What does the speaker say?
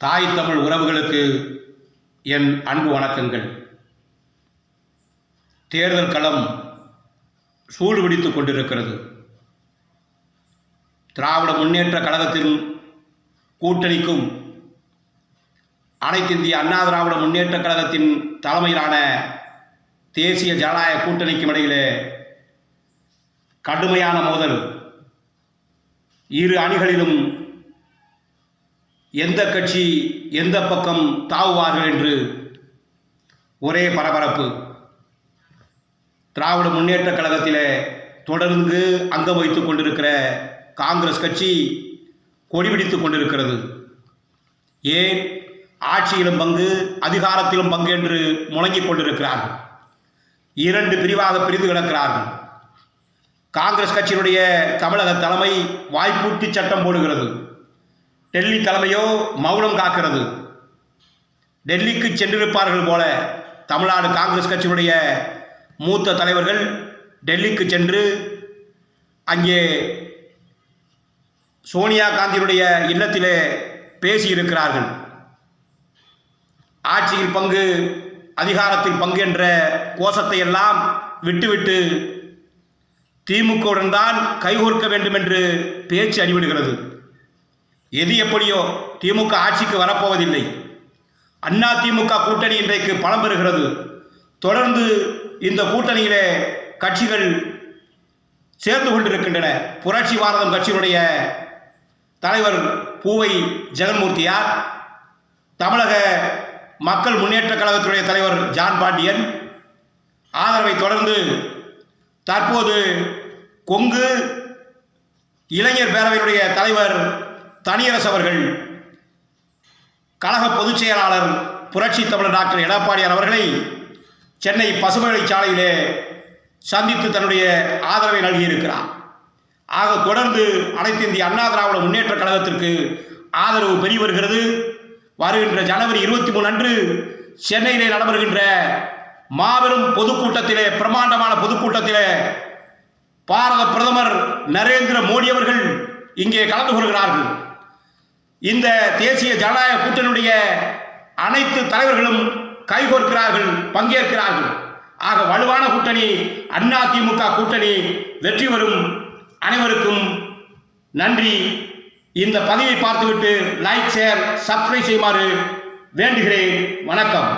தாய் தமிழ் உறவுகளுக்கு என் அன்பு வணக்கங்கள். தேர்தல் களம் சூடுபிடித்துக் கொண்டிருக்கிறது. திராவிட முன்னேற்ற கழகத்தின் கூட்டணிக்கும் அனைத்து இந்திய அண்ணா திராவிட முன்னேற்ற கழகத்தின் தலைமையிலான தேசிய ஜனநாயக கூட்டணிக்கும் இடையிலே கடுமையான மோதல். இரு அணிகளிலும் எந்த கட்சி எந்த பக்கம் தாவுவார்கள் என்று ஒரே பரபரப்பு. திராவிட முன்னேற்ற கழகத்திலே தொடர்ந்து அங்கம் வகித்துக் கொண்டிருக்கிற காங்கிரஸ் கட்சி கொடிபிடித்துக் கொண்டிருக்கிறது. ஏன் ஆட்சியிலும் பங்கு அதிகாரத்திலும் பங்கு என்று முழங்கிக் கொண்டிருக்கிறார்கள். இரண்டு பிரிவாக பிரிந்து கிடக்கிறார்கள். காங்கிரஸ் கட்சியினுடைய தமிழக தலைமை வாய்ப்பூட்டி சட்டம் போடுகிறது. டெல்லி தலைமையோ மௌனம் காக்கிறது. டெல்லிக்கு சென்றிருப்பார்கள் போல தமிழ்நாடு காங்கிரஸ் கட்சியினுடைய மூத்த தலைவர்கள் டெல்லிக்கு சென்று அங்கே சோனியா காந்தியினுடைய இல்லத்திலே பேசியிருக்கிறார்கள். ஆட்சியில் பங்கு அதிகாரத்தில் பங்கு என்ற கோஷத்தை எல்லாம் விட்டுவிட்டு திமுகவுடன் தான் கைகோர்க்க வேண்டும் என்று பேச்சு அடிபடுகிறது. எது எப்படியோ திமுக ஆட்சிக்கு வரப்போவதில்லை. அண்ணா திமுக கூட்டணி இன்றைக்கு பலம் பெறுகிறது. தொடர்ந்து இந்த கூட்டணியிலே கட்சிகள் சேர்ந்து கொண்டிருக்கின்றன. புரட்சி பாரதம் கட்சியினுடைய தலைவர் பூவை ஜெகன்மூர்த்தியார், தமிழக மக்கள் முன்னேற்ற கழகத்துடைய தலைவர் ஜான் பாண்டியன் ஆதரவை தொடர்ந்து தற்போது கொங்கு இளைஞர் பேரவையினுடைய தலைவர் தனியரசு அவர்கள், கழக பொதுச் செயலாளர் புரட்சி தமிழர் டாக்டர் எடப்பாடியார் அவர்களை சென்னை பசுமலை சாலையிலே சந்தித்து தன்னுடைய ஆதரவை நல்கியிருக்கிறார். ஆக தொடர்ந்து அனைத்து இந்திய அண்ணா திராவிட முன்னேற்ற கழகத்திற்கு ஆதரவு பெருகி வருகிறது. வருகின்ற ஜனவரி 23 அன்று சென்னையிலே நடைபெறுகின்ற மாபெரும் பொதுக்கூட்டத்திலே, பிரமாண்டமான பொதுக்கூட்டத்திலே பாரத பிரதமர் நரேந்திர மோடி அவர்கள் இங்கே கலந்து கொள்கிறார்கள். இந்த தேசிய ஜனநாயக கூட்டணியுடைய அனைத்து தலைவர்களும் கைகோர்க்கிறார்கள், பங்கேற்கிறார்கள். ஆக வலுவான கூட்டணி அண்ணா திமுக கூட்டணி வெற்றி பெறும். அனைவருக்கும் நன்றி. இந்த பதிவை பார்த்துவிட்டு லைக், ஷேர், சப்ஸ்கிரைப் செய்யுமாறு வேண்டுகிறேன். வணக்கம்.